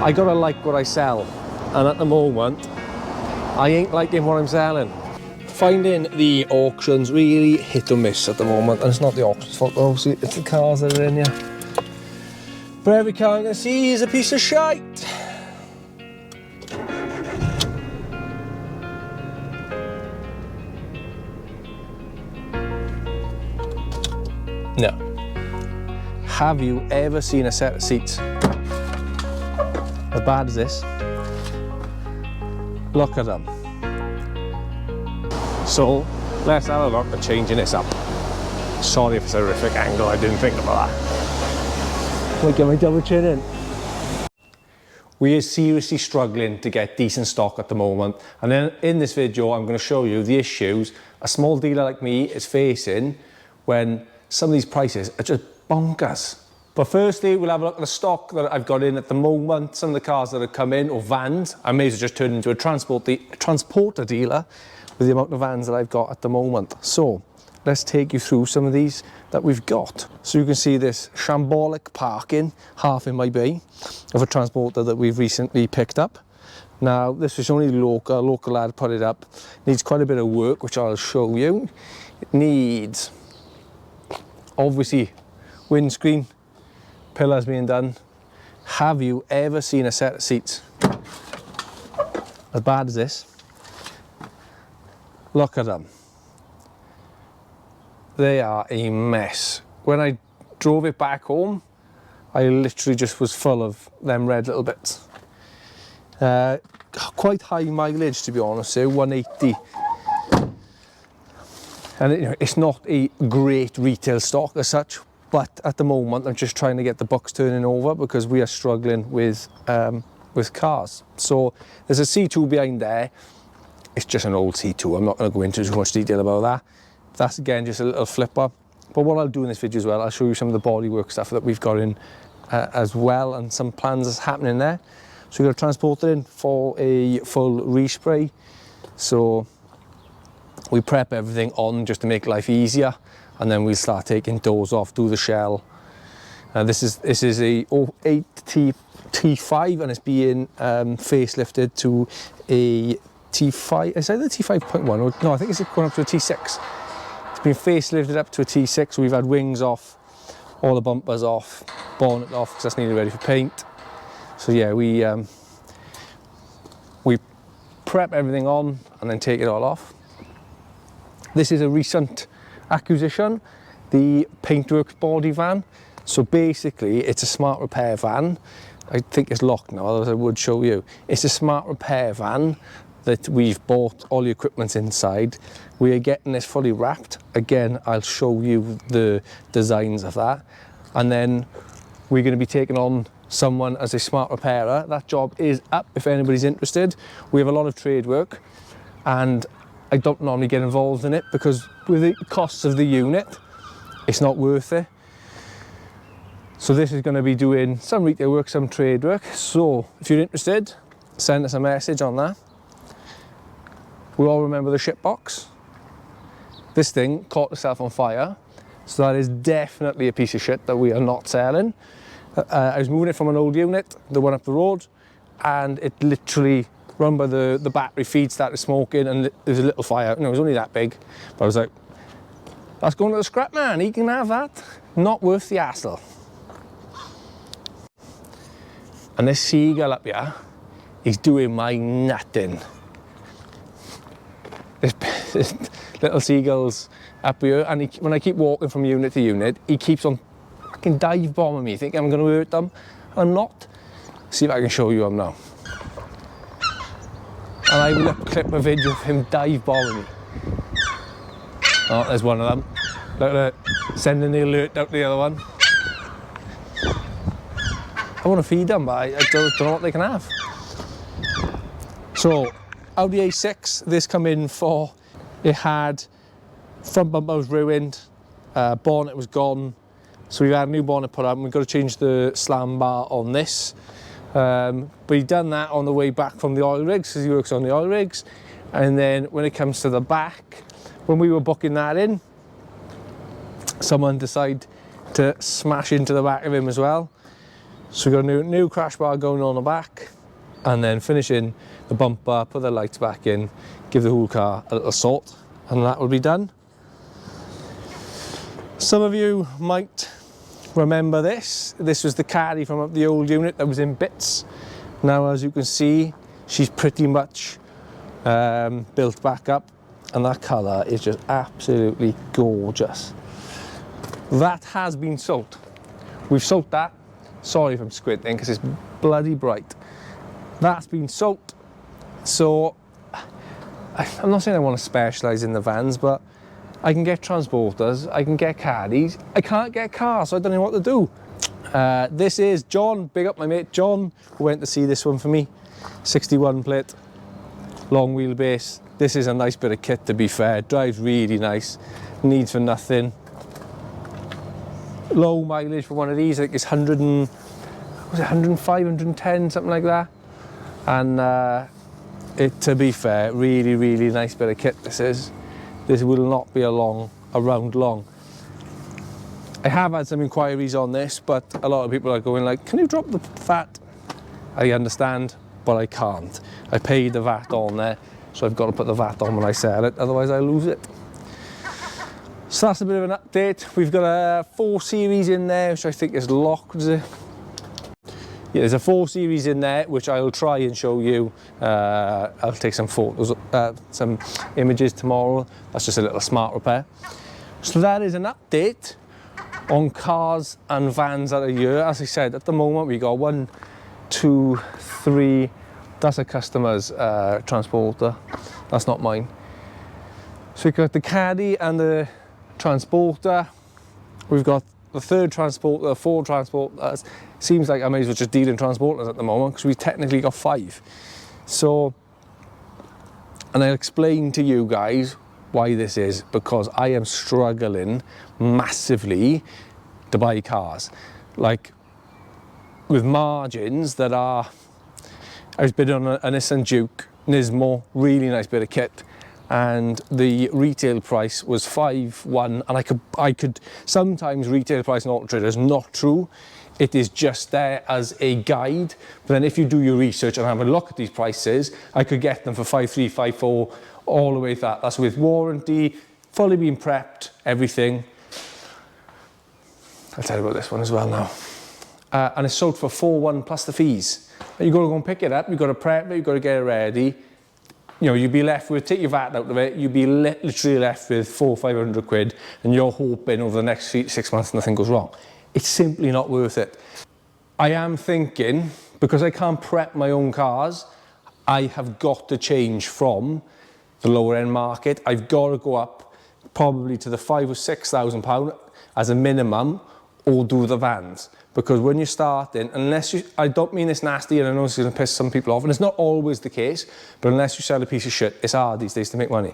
I gotta like what I sell, and at the moment I ain't liking what I'm selling. Finding the auctions really hit or miss at the moment, and it's not the auction's fault obviously, it's the cars that are in here. But every car I'm gonna see is a piece of shite. No. Have you ever seen a set of seats as bad as this? Look at them. So, let's have a look at changing this up. Sorry if it's a horrific angle, I didn't think about that. Might get my double chin in. We are seriously struggling to get decent stock at the moment, and then in this video I'm going to show you the issues a small dealer like me is facing when some of these prices are just bonkers. But firstly, we'll have a look at the stock that I've got in at the moment, some of the cars that have come in, or vans. I may as well just turn into a transporter dealer with the amount of vans that I've got at the moment. So let's take you through some of these that we've got. So you can see this shambolic parking half in my bay of a transporter that we've recently picked up. Now this is only local lad put it up. Needs quite a bit of work, which I'll show you. It needs obviously windscreen, pillars being done. Have you ever seen a set of seats as bad as this? Look at them. They are a mess. When I drove it back home, I literally just was full of them red little bits. Quite high mileage, to be honest, 180. And it's not a great retail stock as such, but at the moment I'm just trying to get the books turning over because we are struggling with cars. So there's a C2 behind there. It's just an old C2. I'm not going to go into too much detail about that. That's again just a little flipper. But what I'll do in this video as well, I'll show you some of the bodywork stuff that we've got in as well, and some plans that's happening there. So we're going to transport it in for a full respray. So we prep everything on just to make life easier, and then we'll start taking doors off, do the shell. This is a 08 T5, and it's being facelifted to a T5. Is that the T5.1? Or, no, I think it's going up to a T6. It's been facelifted up to a T6. We've had wings off, all the bumpers off, bonnet off because that's nearly ready for paint. So yeah, we prep everything on and then take it all off. This is a recent acquisition, the Paintworks body van. So basically it's a smart repair van. I think it's locked now, otherwise I would show you. It's a smart repair van that we've bought all the equipment inside. We are getting this fully wrapped. Again, I'll show you the designs of that. And then we're going to be taking on someone as a smart repairer. That job is up if anybody's interested. We have a lot of trade work, and I don't normally get involved in it because with the costs of the unit, it's not worth it. So this is going to be doing some retail work, some trade work. So if you're interested, send us a message on that. We all remember the shit box. This thing caught itself on fire. So that is definitely a piece of shit that we are not selling. I was moving it from an old unit, the one up the road, and it literally run by the battery feed, started smoking, and there's a little fire. It was only that big, but I was like, that's going to the scrap man, he can have that. Not worth the hassle. And this seagull up here, he's doing my nutting. This little seagulls up here, and when I keep walking from unit to unit, he keeps on fucking dive bombing me, thinking I'm going to hurt them. I'm not. See if I can show you him now. And I will clip a video of him dive bombing me. Oh, there's one of them. Look at that, sending the alert out to the other one. I want to feed them, but I don't know what they can have. So, Audi A6, this come in for, it had, front bumper was ruined, bonnet was gone, so we've had a new bonnet put up, and we've got to change the slam bar on this. But he'd done that on the way back from the oil rigs, because he works on the oil rigs. And then when it comes to the back, when we were booking that in, someone decided to smash into the back of him as well. So we've got a new crash bar going on the back, and then finishing the bumper, put the lights back in, give the whole car a little salt, and that will be done. Some of you might remember this. This was the caddy from the old unit that was in bits. Now, as you can see, she's pretty much built back up, and that colour is just absolutely gorgeous. That has been sold. We've sold that. Sorry if I'm squinting because it's bloody bright. That's been sold. So I'm not saying I want to specialise in the vans, but I can get transporters, I can get caddies, I can't get cars, so I don't know what to do. This is John, big up my mate John, who went to see this one for me. 61 plate, long wheelbase. This is a nice bit of kit, to be fair. It drives really nice, needs for nothing. Low mileage for one of these, I think it's 105, 110, something like that. And to be fair, really nice bit of kit this is. This will not be around long. I have had some inquiries on this, but a lot of people are going like, can you drop the VAT? I understand, but I can't. I paid the VAT on there, so I've got to put the VAT on when I sell it, otherwise I lose it. So that's a bit of an update. We've got a 4 Series in there, which I think is locked. Yeah, there's a 4 Series in there, which I'll try and show you. I'll take some photos, some images tomorrow. That's just a little smart repair. So that is an update on cars and vans that are here. As I said, at the moment we got 1, 2, 3. That's a customer's transporter. That's not mine. So we've got the caddy and the transporter. We've got the 3rd transporter, 4 transporters. Seems like I may as well just deal in transporters at the moment because we've technically got 5. So, and I'll explain to you guys why this is, because I am struggling massively to buy cars. Like, with margins that are, I was bidding on a Nissan Duke Nismo, really nice bit of kit, and the retail price was 5,100, and I could sometimes retail price in Auto Trader is not true. It is just there as a guide, but then if you do your research and have a look at these prices, I could get them for 5,300, 5,400, all the way to that. That's with warranty, fully been prepped, everything. I'll tell you about this one as well now. And it's sold for 4,100 plus the fees. You've got to go and pick it up, you've got to prep it, you've got to get it ready. You know, you'd be left with, take your VAT out of it, you'd be literally left with 400 or 500 quid, and you're hoping over the next 6 months nothing goes wrong. It's simply not worth it. I am thinking, because I can't prep my own cars, I have got to change from the lower end market. I've got to go up probably to the £5,000 or £6,000 as a minimum, or do the vans. Because when you're starting, unless you, I don't mean this nasty, and I know it's going to piss some people off, and it's not always the case, but unless you sell a piece of shit, it's hard these days to make money.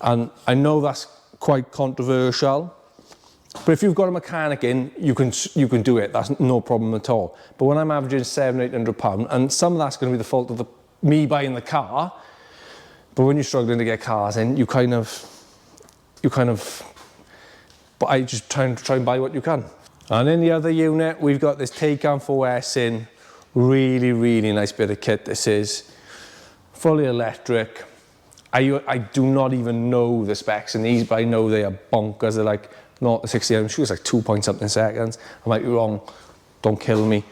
And I know that's quite controversial, but if you've got a mechanic in, you can do it. That's no problem at all. But when I'm averaging £700, £800, and some of that's going to be the fault of me buying the car, but when you're struggling to get cars in, you kind of, but I just try and buy what you can. And in the other unit, we've got this Taycan 4S in, really nice bit of kit. This is fully electric. I do not even know the specs in these, but I know they are bonkers. They're like not the 60. I'm sure it's like 2 point something seconds. I might be wrong. Don't kill me.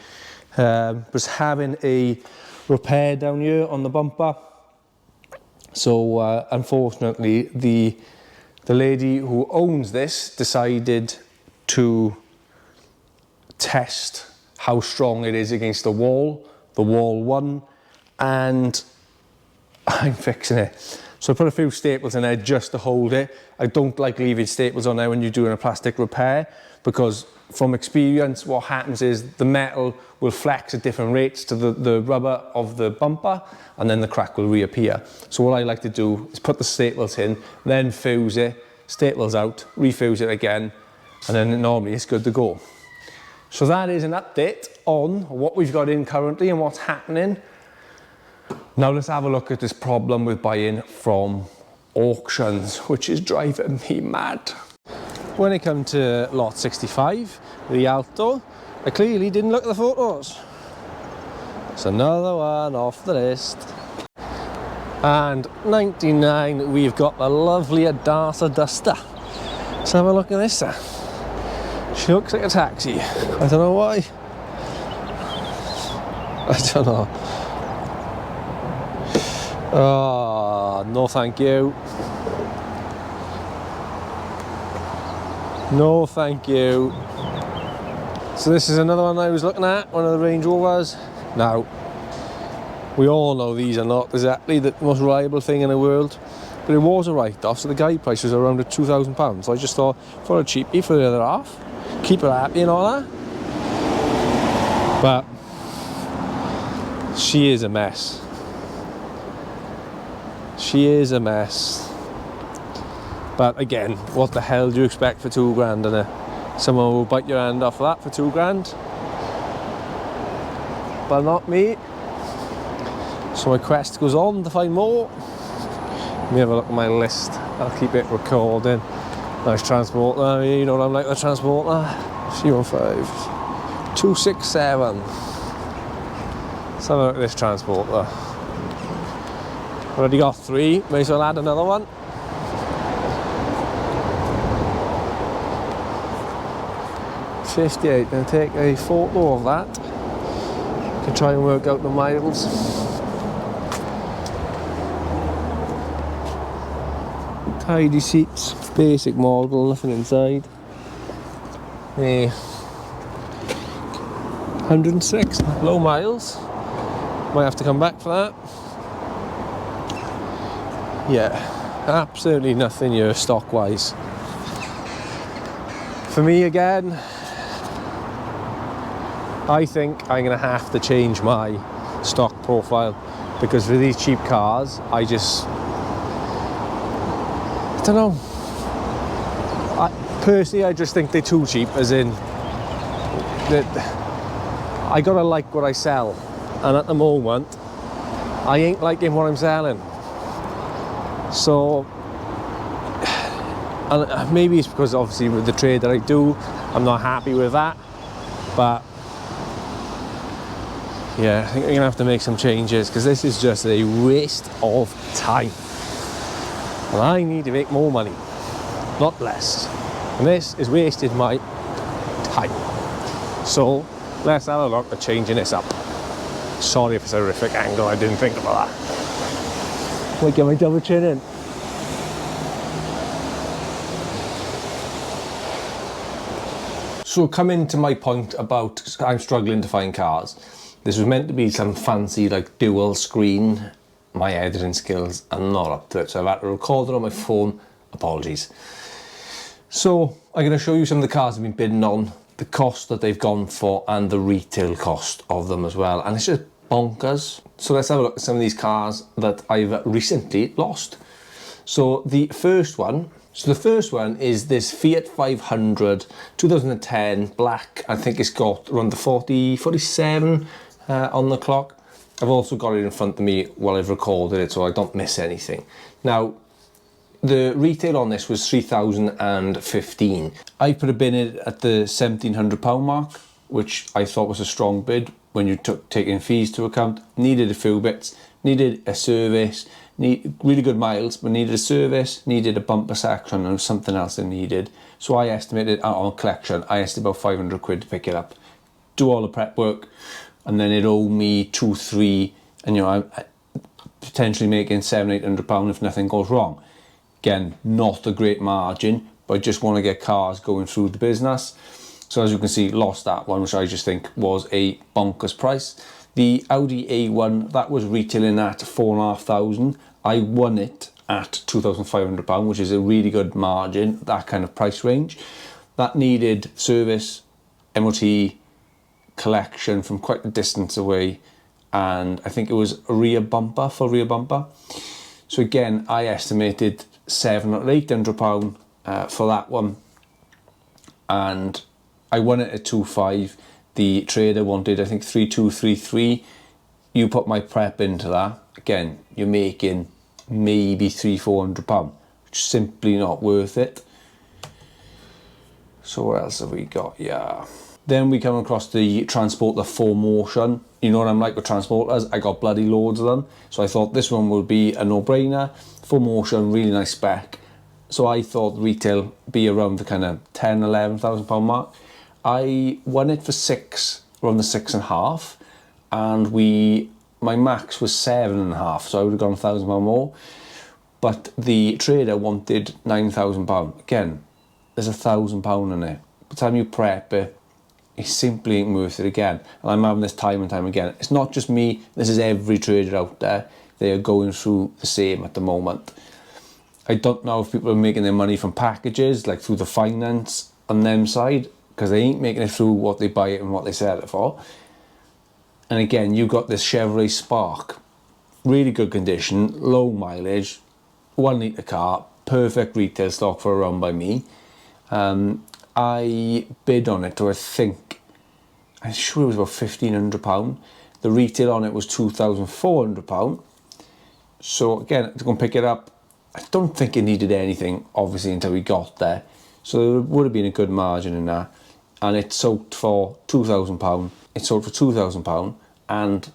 Just having a repair down here on the bumper. So unfortunately, the lady who owns this decided to test how strong it is against the wall. The wall won, and I'm fixing it. So I put a few staples in there just to hold it. I don't like leaving staples on there when you're doing a plastic repair, because from experience what happens is the metal will flex at different rates to the rubber of the bumper, and then the crack will reappear. So what I like to do is put the staples in, then fuse it, staples out, refuse it again, and then normally it's good to go. So that is an update on what we've got in currently and what's happening. Now let's have a look at this problem with buying from auctions, which is driving me mad. When it comes to lot 65, the Alto, I clearly didn't look at the photos. It's another one off the list. And 99, we've got the lovely Adasa Duster. Let's have a look at this. She looks like a taxi. I don't know why. I don't know. Oh, no thank you. No thank you. So this is another one I was looking at, one of the Range Rovers. Now, we all know these are not exactly the most reliable thing in the world, but it was a write-off, so the guide price was around £2,000. So I just thought, for a cheapie for the other half, keep her happy and all that. But she is a mess. She is a mess. But again, what the hell do you expect for £2 in it? Someone will bite your hand off that for £2. But not me. So my quest goes on to find more. Let me have a look at my list. I'll keep it recording. Nice transporter, you know what I'm like, the transporter. C15 267. Let's have a look at this transporter. Already got 3, may as well add another one. $58, gonna take a photo of that. Can try and work out the miles. Tidy seats, basic model, nothing inside. 106, low miles. Might have to come back for that. Yeah, absolutely nothing here stock wise. For me again, I think I'm going to have to change my stock profile, because for these cheap cars, I don't know. Personally, I just think they're too cheap, as in, that I gotta like what I sell, and at the moment, I ain't liking what I'm selling. So, and maybe it's because obviously with the trade that I do, I'm not happy with that, but yeah, I think I'm gonna have to make some changes, because this is just a waste of time. And I need to make more money, not less. And this is wasting my time. So let's have a look at changing this up. Sorry if it's a horrific angle, I didn't think about that. Might get my double chin in. So coming to my point about I'm struggling to find cars. This was meant to be some fancy like dual screen. My editing skills are not up to it, so I've had to record it on my phone. Apologies. So I'm going to show you some of the cars I've been bidding on, the cost that they've gone for, and the retail cost of them as well. And it's just bonkers. So let's have a look at some of these cars that I've recently lost. So the first one is this Fiat 500 2010 black. I think it's got around the 47 on the clock. I've also got it in front of me while I've recorded it, so I don't miss anything. Now, the retail on this was £3,015. I put a bid in at the £1,700 mark, which I thought was a strong bid when you taking fees to account. Needed a few bits, needed a service, really good miles, but needed a service, needed a bumper section, and something else I needed. So I estimated on collection, I estimated about 500 quid to pick it up. Do all the prep work, and then it owed me 2-3, and you know, I'm potentially making £700-800 if nothing goes wrong. Again, not a great margin, but I just want to get cars going through the business. So as you can see, lost that one, which I just think was a bonkers price. The Audi A1, that was retailing at £4,500. I won it at £2,500, which is a really good margin, that kind of price range. That needed service, MOT, collection from quite a distance away, and I think it was a rear bumper, full rear bumper. So again, I estimated £700-800 for that one, and I won it at 2.5. The trader wanted, I think, 3.233. You put my prep into that, again, you're making maybe £300-400, which is simply not worth it. So what else have we got? Yeah, Then we come across the transporter 4Motion. You know what I'm like with transporters, I got bloody loads of them. So I thought this one would be a no-brainer. 4Motion, really nice spec. So I thought retail be around the kind of 10, 11,000 pound mark. I won it for around the 6.5, and my max was 7.5, so I would have gone £1,000 more. But the trader wanted £9,000. Again, there's £1,000 in it. By the time you prep it, it simply ain't worth it again. And I'm having this time and time again. It's not just me, this is every trader out there. They are going through the same at the moment. I don't know if people are making their money from packages, like through the finance on them side, because they ain't making it through what they buy it and what they sell it for. And again, you've got this Chevrolet Spark, really good condition, low mileage, 1 litre car, perfect retail stock for a run by me. I bid on it to, I'm sure it was about £1,500. The retail on it was £2,400. So again, to go and pick it up, I don't think it needed anything, obviously, until we got there. So there would have been a good margin in that. And it sold for £2,000. It sold for £2,000, and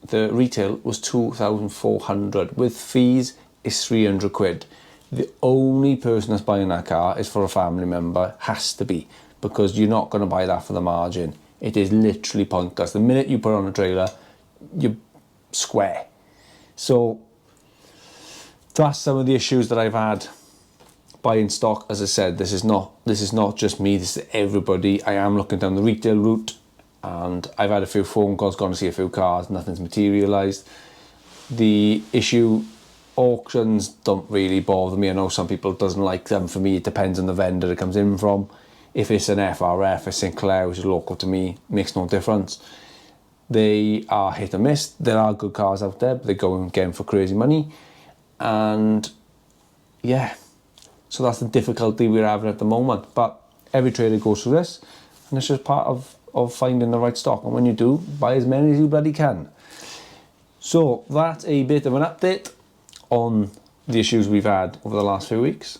the retail was 2,400. With fees, it's 300 quid. The only person that's buying that car is for a family member, has to be, because you're not going to buy that for the margin. It is literally pointless. The minute you put it on a trailer, you're square. So that's some of the issues that I've had buying stock. As I said, this is not just me, this is everybody. I am looking down the retail route, and I've had a few phone calls, gone to see a few cars, nothing's materialised. The issue, auctions don't really bother me. I know some people doesn't like them. For me, it depends on the vendor it comes in from. If it's an FRF, a Sinclair, which is local to me, makes no difference. They are hit or miss. There are good cars out there, but they go and get them for crazy money. And yeah, so that's the difficulty we're having at the moment. But every trader goes through this, and it's just part of finding the right stock. And when you do, buy as many as you bloody can. So that's a bit of an update on the issues we've had over the last few weeks.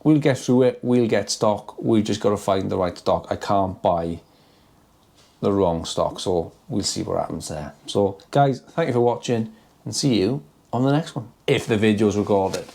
We'll get through it, we'll get stock, we've just got to find the right stock. I can't buy the wrong stock, so we'll see what happens there. So guys, thank you for watching, and see you on the next one, if the video's recorded.